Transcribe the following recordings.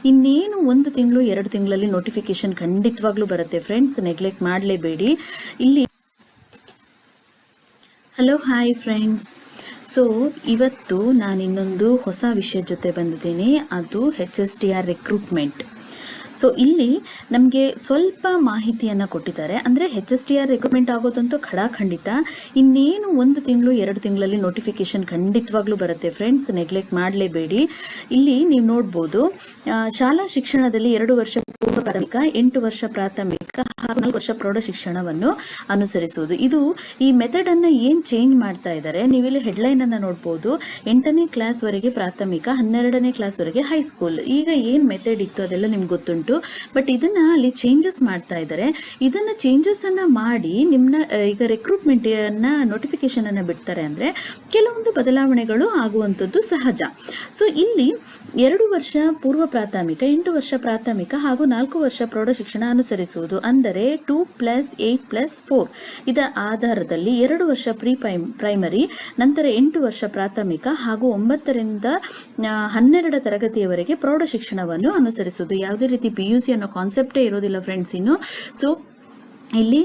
ಇನ್ನೇನು 1 ತಿಂಗಳು 2 ತಿಂಗಳಲ್ಲಿ ನೋಟಿಫಿಕೇಶನ್ ಖಂಡಿತವಾಗ್ಲೂ ಬರುತ್ತೆ ಫ್ರೆಂಡ್ಸ್, ನೆಗ್ಲೆಕ್ಟ್ ಮಾಡಲೇಬೇಡಿ. ಇಲ್ಲಿ ಹಲೋ ಹಾಯ್ ಫ್ರೆಂಡ್ಸ್. ಸೊ ಇವತ್ತು ನಾನು ಇನ್ನೊಂದು ಹೊಸ ವಿಷಯದ ಜೊತೆ ಬಂದಿದ್ದೀನಿ, ಅದು HSTR ರಿಕ್ರೂಟ್ಮೆಂಟ್. ಸೊ ಇಲ್ಲಿ ನಮಗೆ ಸ್ವಲ್ಪ ಮಾಹಿತಿಯನ್ನು ಕೊಟ್ಟಿದ್ದಾರೆ. ಅಂದರೆ HSTR ರಿಕ್ರೂಟ್ಮೆಂಟ್ ಆಗೋದಂತೂ ಖಂಡಿತ. ಇನ್ನೇನು 1 ತಿಂಗಳು 2 ತಿಂಗಳಲ್ಲಿ ನೋಟಿಫಿಕೇಶನ್ ಖಂಡಿತವಾಗ್ಲೂ ಬರುತ್ತೆ ಫ್ರೆಂಡ್ಸ್, ನೆಗ್ಲೆಕ್ಟ್ ಮಾಡಲೇಬೇಡಿ. ಇಲ್ಲಿ ನೀವು ನೋಡ್ಬೋದು, ಶಾಲಾ ಶಿಕ್ಷಣದಲ್ಲಿ 2 ವರ್ಷ ಪೂರ್ವ ಪ್ರಾಥಮಿಕ, 8 ವರ್ಷ ಪ್ರಾಥಮಿಕ ಹಾಗೂ 4 ವರ್ಷ ಪ್ರೌಢ ಶಿಕ್ಷಣವನ್ನು ಅನುಸರಿಸುವುದು. ಇದು ಈ ಮೆಥಡನ್ನು ಏನು ಚೇಂಜ್ ಮಾಡ್ತಾ ಇದ್ದಾರೆ, ನೀವಿಲ್ಲಿ ಹೆಡ್ಲೈನನ್ನು ನೋಡ್ಬೋದು. 8ನೇ ಕ್ಲಾಸ್ವರೆಗೆ ಪ್ರಾಥಮಿಕ, 12ನೇ ಕ್ಲಾಸ್ವರೆಗೆ ಹೈಸ್ಕೂಲ್. ಈಗ ಏನು ಮೆಥಡ್ ಇತ್ತು ಅದೆಲ್ಲ ನಿಮ್ಗೆ ಗೊತ್ತುಂಟು. ಬಟ್ ಇದನ್ನ ಅಲ್ಲಿ ಚೇಂಜಸ್ ಮಾಡ್ತಾ ಇದ್ದಾರೆ. ಇದನ್ನ ಚೇಂಜಸ್ ಅನ್ನ ಮಾಡಿ ನಿಮ್ಮನ್ನ ಈಗ ರಿಕ್ರೂಟ್ಮೆಂಟ್ ನೋಟಿಫಿಕೇಶನ್ ಅನ್ನ ಬಿಡ್ತಾರೆ ಅಂದ್ರೆ ಕೆಲವೊಂದು ಬದಲಾವಣೆಗಳು ಆಗುವಂಥದ್ದು ಸಹಜ. ಸೊ ಇಲ್ಲಿ 2 ವರ್ಷ ಪೂರ್ವ ಪ್ರಾಥಮಿಕ, 8 ವರ್ಷ ಪ್ರಾಥಮಿಕ ಹಾಗೂ 4 ವರ್ಷ ಪ್ರೌಢ ಶಿಕ್ಷಣ ಅನುಸರಿಸುವುದು. ಅಂದರೆ 2+8+4 ಇದರ ಆಧಾರದಲ್ಲಿ 2 ವರ್ಷ ಪ್ರೈಮರಿ, ನಂತರ 8 ವರ್ಷ ಪ್ರಾಥಮಿಕ ಹಾಗೂ 9ರಿಂದ 12 ತರಗತಿಯವರೆಗೆ ಪ್ರೌಢ ಶಿಕ್ಷಣವನ್ನು ಅನುಸರಿಸುವುದು. ಯಾವುದೇ ರೀತಿ PUC ಅನ್ನೋ ಕಾನ್ಸೆಪ್ಟೇ ಇರೋದಿಲ್ಲ ಫ್ರೆಂಡ್ಸ್ ಇನ್ನು. ಸೊ ಇಲ್ಲಿ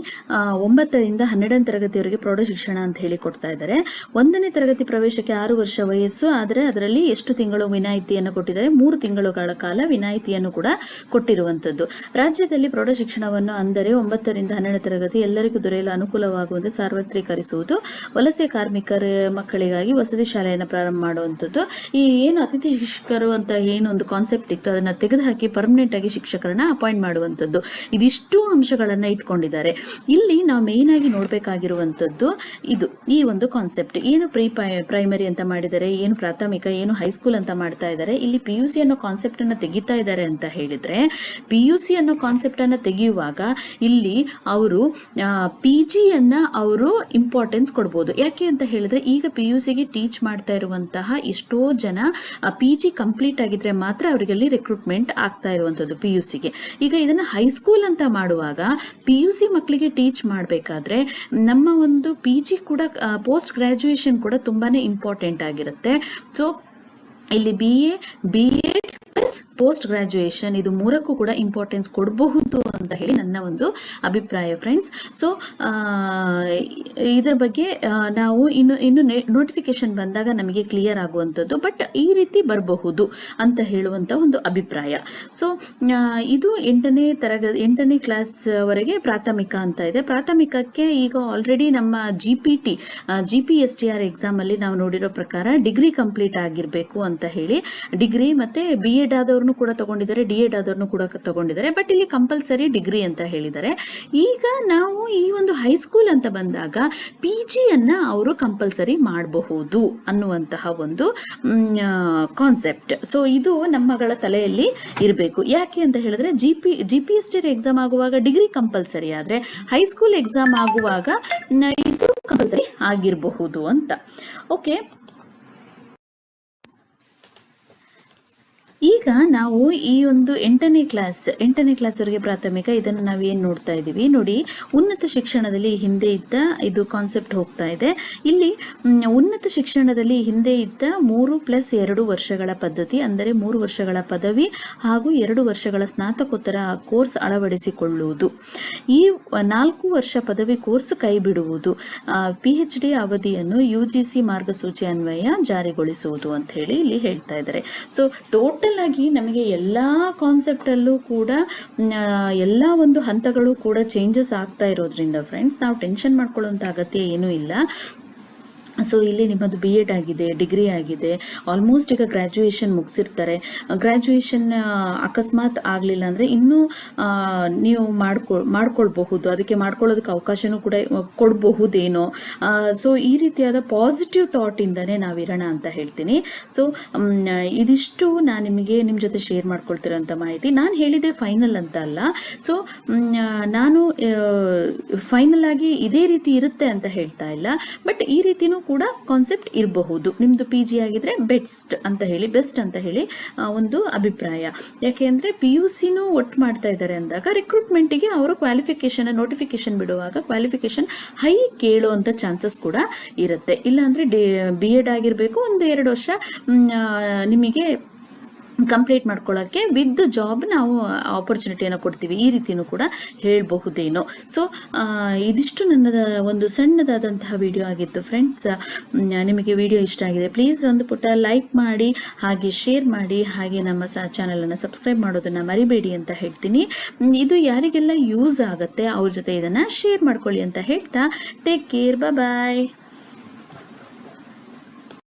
9ರಿಂದ 12ನೇ ತರಗತಿಯವರೆಗೆ ಪ್ರೌಢ ಶಿಕ್ಷಣ ಅಂತ ಹೇಳಿ ಕೊಡ್ತಾ ಇದ್ದಾರೆ. 1ನೇ ತರಗತಿ ಪ್ರವೇಶಕ್ಕೆ 6 ವರ್ಷ ವಯಸ್ಸು, ಆದರೆ ಅದರಲ್ಲಿ ಎಷ್ಟು ತಿಂಗಳು ವಿನಾಯಿತಿಯನ್ನು ಕೊಟ್ಟಿದ್ದಾರೆ, 3 ತಿಂಗಳುಗಳ ಕಾಲ ವಿನಾಯಿತಿಯನ್ನು ಕೂಡ ಕೊಟ್ಟಿರುವಂಥದ್ದು. ರಾಜ್ಯದಲ್ಲಿ ಪ್ರೌಢ ಶಿಕ್ಷಣವನ್ನು ಅಂದರೆ 9ರಿಂದ 12ನೇ ತರಗತಿ ಎಲ್ಲರಿಗೂ ದೊರೆಯಲು ಅನುಕೂಲವಾಗುವಂತೆ ಸಾರ್ವತ್ರೀಕರಿಸುವುದು. ವಲಸೆ ಕಾರ್ಮಿಕರ ಮಕ್ಕಳಿಗಾಗಿ ವಸತಿ ಶಾಲೆಯನ್ನು ಪ್ರಾರಂಭ ಮಾಡುವಂಥದ್ದು. ಈ ಏನು ಅತಿಥಿ ಶಿಕ್ಷಕರು ಅಂತ ಏನು ಒಂದು ಕಾನ್ಸೆಪ್ಟ್ ಇತ್ತು ಅದನ್ನು ತೆಗೆದುಹಾಕಿ ಪರ್ಮನೆಂಟ್ ಆಗಿ ಶಿಕ್ಷಕರನ್ನ ಅಪಾಯಿಂಟ್ ಮಾಡುವಂಥದ್ದು. ಇದಿಷ್ಟು ಅಂಶಗಳನ್ನು ಇಟ್ಕೊಂಡಿದ್ದಾರೆ. ಇಲ್ಲಿ ನಾವು ಮೇನ್ ಆಗಿ ನೋಡ್ಬೇಕಾಗಿರುವಂತದ್ದು ಈ ಒಂದು ಕಾನ್ಸೆಪ್ಟ್. ಏನು ಪ್ರೈಮರಿ ಅಂತ ಮಾಡಿದ್ದಾರೆ, ಏನು ಪ್ರಾಥಮಿಕ, ಏನು ಹೈಸ್ಕೂಲ್ ಅಂತ ಮಾಡ್ತಾ ಇದ್ದಾರೆ. ಇಲ್ಲಿ PUC ಅನ್ನೋ ಕಾನ್ಸೆಪ್ಟ್ ಅನ್ನ ತೆಗಿತಾ ಇದ್ದಾರೆ ಅಂತ ಹೇಳಿದ್ರೆ, PUC ಅನ್ನೋ ಕಾನ್ಸೆಪ್ಟ್ ಅನ್ನ ತೆಗೆಯುವಾಗ ಇಲ್ಲಿ ಅವರು PG ಅನ್ನ ಅವರು ಇಂಪಾರ್ಟೆನ್ಸ್ ಕೊಡ್ಬೋದು. ಯಾಕೆ ಅಂತ ಹೇಳಿದ್ರೆ ಈಗ PUCಗೆ ಟೀಚ್ ಮಾಡ್ತಾ ಇರುವಂತಹ ಎಷ್ಟೋ ಜನ PG ಕಂಪ್ಲೀಟ್ ಆಗಿದ್ರೆ ಮಾತ್ರ ಅವರಿಗೆ ಅಲ್ಲಿ ರಿಕ್ರೂಟ್ಮೆಂಟ್ ಆಗ್ತಾ ಇರುವಂತದ್ದು PUCಗೆ. ಈಗ ಇದನ್ನ ಹೈಸ್ಕೂಲ್ ಅಂತ ಮಾಡುವಾಗ PUC ಮಕ್ಕಳಿಗೆ ಟೀಚ್ ಮಾಡಬೇಕಾದ್ರೆ ನಮ್ಮ ಒಂದು PG ಕೂಡ ಪೋಸ್ಟ್ ಗ್ರಾಜುಯೇಷನ್ ಕೂಡ ತುಂಬಾನೇ ಇಂಪಾರ್ಟೆಂಟ್ ಆಗಿರುತ್ತೆ. ಸೊ ಇಲ್ಲಿ BA, BEd plus post graduation ಇದು 3ಕ್ಕೂ ಕೂಡ ಇಂಪಾರ್ಟೆನ್ಸ್ ಕೊಡಬಹುದು ಅಂತ ಹೇಳಿ ನನ್ನ ಒಂದು ಅಭಿಪ್ರಾಯ ಫ್ರೆಂಡ್ಸ್. ಸೊ ಇದರ ಬಗ್ಗೆ ನಾವು ಇನ್ನು ನೋಟಿಫಿಕೇಶನ್ ಬಂದಾಗ ನಮಗೆ ಕ್ಲಿಯರ್ ಆಗುವಂಥದ್ದು. ಬಟ್ ಈ ರೀತಿ ಬರಬಹುದು ಅಂತ ಹೇಳುವಂಥ ಒಂದು ಅಭಿಪ್ರಾಯ. ಸೊ ಇದು 8ನೇ ಕ್ಲಾಸ್ ವರೆಗೆ ಪ್ರಾಥಮಿಕ ಅಂತ ಇದೆ. ಪ್ರಾಥಮಿಕಕ್ಕೆ ಈಗ ಆಲ್ರೆಡಿ ನಮ್ಮ GPSTR ಎಕ್ಸಾಮ್ ಅಲ್ಲಿ ನಾವು ನೋಡಿರೋ ಪ್ರಕಾರ ಡಿಗ್ರಿ ಕಂಪ್ಲೀಟ್ ಆಗಿರಬೇಕು ಅಂತ ಹೇಳಿ, ಡಿಗ್ರಿ ಮತ್ತೆ BEd ಆದವ್ರನ್ನು ಕೂಡ ತಗೊಂಡಿದ್ದಾರೆ, DEd ಆದವ್ರನ್ನು ಕೂಡ ತಗೊಂಡಿದ್ದಾರೆ. ಬಟ್ ಇಲ್ಲಿ ಕಂಪಲ್ಸರಿ ಡಿಗ್ರಿ ಅಂತ ಹೇಳಿದ್ದಾರೆ. ಈಗ ನಾವು ಈ ಒಂದು ಹೈಸ್ಕೂಲ್ ಅಂತ ಬಂದಾಗ PG ಅನ್ನ ಅವರು ಕಂಪಲ್ಸರಿ ಮಾಡಬಹುದು ಅನ್ನುವಂತಹ ಒಂದು ಕಾನ್ಸೆಪ್ಟ್. ಸೊ ಇದು ನಮ್ಮಗಳ ತಲೆಯಲ್ಲಿ ಇರಬೇಕು. ಯಾಕೆ ಅಂತ ಹೇಳಿದ್ರೆ GPSTR ಎಕ್ಸಾಮ್ ಆಗುವಾಗ ಡಿಗ್ರಿ ಕಂಪಲ್ಸರಿ ಆದ್ರೆ ಹೈಸ್ಕೂಲ್ ಎಕ್ಸಾಮ್ ಆಗುವಾಗ ಇದು ಕಂಪಲ್ಸರಿ ಆಗಿರಬಹುದು ಅಂತ. ಓಕೆ, ಈಗ ನಾವು ಈ ಒಂದು 8ನೇ ಕ್ಲಾಸ್ವರೆಗೆ ಪ್ರಾಥಮಿಕ ಇದನ್ನು ನಾವೇನು ನೋಡ್ತಾ ಇದ್ದೀವಿ ನೋಡಿ. ಉನ್ನತ ಶಿಕ್ಷಣದಲ್ಲಿ ಹಿಂದೆ ಇದ್ದ ಇದು ಕಾನ್ಸೆಪ್ಟ್ ಹೋಗ್ತಾ ಇದೆ. ಇಲ್ಲಿ ಉನ್ನತ ಶಿಕ್ಷಣದಲ್ಲಿ ಹಿಂದೆ ಇದ್ದ 3+2 ವರ್ಷಗಳ ಪದ್ಧತಿ, ಅಂದರೆ 3 ವರ್ಷಗಳ ಪದವಿ ಹಾಗೂ 2 ವರ್ಷಗಳ ಸ್ನಾತಕೋತ್ತರ ಕೋರ್ಸ್ ಅಳವಡಿಸಿಕೊಳ್ಳುವುದು. ಈ 4 ವರ್ಷ ಪದವಿ ಕೋರ್ಸ್ ಕೈ ಬಿಡುವುದು. PhD ಅವಧಿಯನ್ನು UGC ಮಾರ್ಗಸೂಚಿ ಅನ್ವಯ ಜಾರಿಗೊಳಿಸುವುದು ಅಂತ ಹೇಳಿ ಇಲ್ಲಿ ಹೇಳ್ತಾ ಇದ್ದಾರೆ. ಸೊ ಟೋಟಲ್ ಆಗಿ ನಮಗೆ ಎಲ್ಲ ಕಾನ್ಸೆಪ್ಟ್ ಅಲ್ಲೂ ಕೂಡ ಎಲ್ಲ ಒಂದು ಹಂತಗಳು ಕೂಡ ಚೇಂಜಸ್ ಆಗ್ತಾ ಇರೋದ್ರಿಂದ ಫ್ರೆಂಡ್ಸ್ ನಾವು ಟೆನ್ಷನ್ ಮಾಡ್ಕೊಳ್ಳುವಂತ ಅಗತ್ಯ ಏನೂ ಇಲ್ಲ. ಸೊ ಇಲ್ಲಿ ನಿಮ್ಮದು BEd ಆಗಿದೆ, ಡಿಗ್ರಿ ಆಗಿದೆ, ಆಲ್ಮೋಸ್ಟ್ ಈಗ ಗ್ರ್ಯಾಜುಯೇಷನ್ ಮುಗಿಸಿರ್ತಾರೆ. ಗ್ರ್ಯಾಜುಯೇಷನ್ ಅಕಸ್ಮಾತ್ ಆಗಲಿಲ್ಲ ಅಂದರೆ ಇನ್ನೂ ನೀವು ಮಾಡ್ಕೊಳ್ಬಹುದು, ಅದಕ್ಕೆ ಮಾಡ್ಕೊಳ್ಳೋದಕ್ಕೆ ಅವಕಾಶನೂ ಕೂಡ ಕೊಡಬಹುದೇನೋ. ಸೊ ಈ ರೀತಿಯಾದ ಪಾಸಿಟಿವ್ ಥಾಟಿಂದನೇ ನಾವಿರೋಣ ಅಂತ ಹೇಳ್ತೀನಿ. ಸೊ ಇದಿಷ್ಟು ನಾನು ನಿಮ್ಮ ಜೊತೆ ಶೇರ್ ಮಾಡ್ಕೊಳ್ತಿರೋಂಥ ಮಾಹಿತಿ. ನಾನು ಹೇಳಿದೆ ಫೈನಲ್ ಅಂತ ಅಲ್ಲ. ಸೊ ನಾನು ಫೈನಲ್ ಆಗಿ ಇದೇ ರೀತಿ ಇರುತ್ತೆ ಅಂತ ಹೇಳ್ತಾ ಇಲ್ಲ. ಬಟ್ ಈ ರೀತಿನೂ ಕೂಡ ಕಾನ್ಸೆಪ್ಟ್ ಇರಬಹುದು. ನಿಮ್ದು PG ಆಗಿದ್ರೆ ಬೆಸ್ಟ್ ಅಂತ ಹೇಳಿ ಒಂದು ಅಭಿಪ್ರಾಯ. ಯಾಕೆಂದ್ರೆ PUCನೂ ಒಟ್ಟು ಮಾಡ್ತಾ ಇದ್ದಾರೆ ಅಂದಾಗ ರಿಕ್ರೂಟ್ಮೆಂಟ್ಗೆ ಅವರು ಕ್ವಾಲಿಫಿಕೇಶನ್ ನೋಟಿಫಿಕೇಶನ್ ಬಿಡುವಾಗ ಕ್ವಾಲಿಫಿಕೇಶನ್ ಹೈ ಕೇಳುವಂತ ಚಾನ್ಸಸ್ ಕೂಡ ಇರುತ್ತೆ. ಇಲ್ಲಾಂದ್ರೆ BEd ಆಗಿರಬೇಕು, 1-2 ವರ್ಷ ನಿಮಗೆ ಕಂಪ್ಲೀಟ್ ಮಾಡ್ಕೊಳ್ಳೋಕ್ಕೆ ವಿತ್ ಜಾಬ್ ನಾವು ಆಪರ್ಚುನಿಟಿಯನ್ನು ಕೊಡ್ತೀವಿ, ಈ ರೀತಿಯೂ ಕೂಡ ಹೇಳಬಹುದೇನೋ. ಸೊ ಇದಿಷ್ಟು ನನ್ನ ಒಂದು ಸಣ್ಣದಾದಂತಹ ವಿಡಿಯೋ ಆಗಿತ್ತು ಫ್ರೆಂಡ್ಸ್. ನಿಮಗೆ ವಿಡಿಯೋ ಇಷ್ಟ ಆಗಿದೆ ಪ್ಲೀಸ್ ಒಂದು ಪುಟ್ಟ ಲೈಕ್ ಮಾಡಿ, ಹಾಗೆ ಶೇರ್ ಮಾಡಿ, ಹಾಗೆ ನಮ್ಮ ಚಾನಲನ್ನು ಸಬ್ಸ್ಕ್ರೈಬ್ ಮಾಡೋದನ್ನು ಮರಿಬೇಡಿ ಅಂತ ಹೇಳ್ತೀನಿ. ಇದು ಯಾರಿಗೆಲ್ಲ ಯೂಸ್ ಆಗುತ್ತೆ ಅವ್ರ ಜೊತೆ ಇದನ್ನು ಶೇರ್ ಮಾಡ್ಕೊಳ್ಳಿ ಅಂತ ಹೇಳ್ತಾ ಟೇಕ್ ಕೇರ್, ಬಾಯ್.